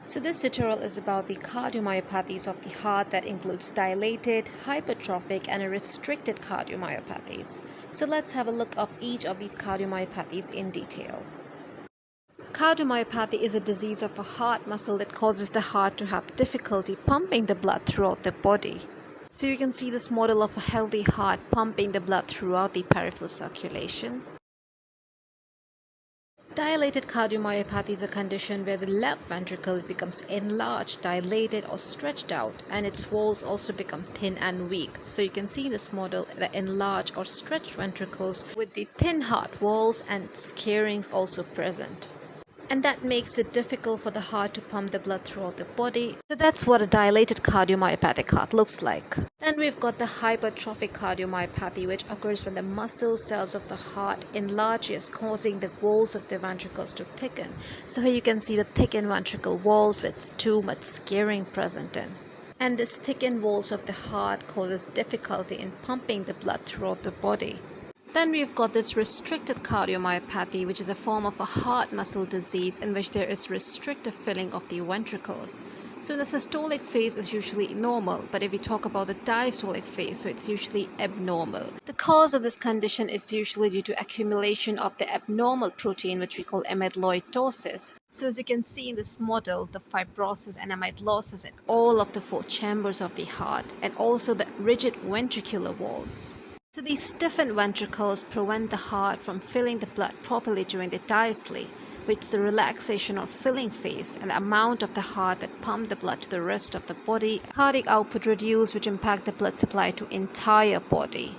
So this tutorial is about the cardiomyopathies of the heart that includes dilated, hypertrophic and restricted cardiomyopathies. So let's have a look of each of these cardiomyopathies in detail. Cardiomyopathy is a disease of a heart muscle that causes the heart to have difficulty pumping the blood throughout the body. So you can see this model of a healthy heart pumping the blood throughout the peripheral circulation. Dilated cardiomyopathy is a condition where the left ventricle becomes enlarged, dilated or stretched out, and its walls also become thin and weak. So you can see in this model the enlarged or stretched ventricles with the thin heart walls and scarrings also present. And that makes it difficult for the heart to pump the blood throughout the body. So that's what a dilated cardiomyopathic heart looks like. Then we've got the hypertrophic cardiomyopathy, which occurs when the muscle cells of the heart enlarges, causing the walls of the ventricles to thicken. So here you can see the thickened ventricle walls with too much scarring present in. And this thickened walls of the heart causes difficulty in pumping the blood throughout the body. Then we've got this restricted cardiomyopathy, which is a form of a heart muscle disease in which there is restrictive filling of the ventricles. So the systolic phase is usually normal, but if we talk about the diastolic phase, so it's usually abnormal. The cause of this condition is usually due to accumulation of the abnormal protein, which we call amyloidosis. So as you can see in this model, the fibrosis and amyloidosis in all of the four chambers of the heart, and also the rigid ventricular walls. So these stiffened ventricles prevent the heart from filling the blood properly during the diastole, which is the relaxation or filling phase, and the amount of the heart that pumps the blood to the rest of the body. Cardiac output reduced, which impact the blood supply to entire body.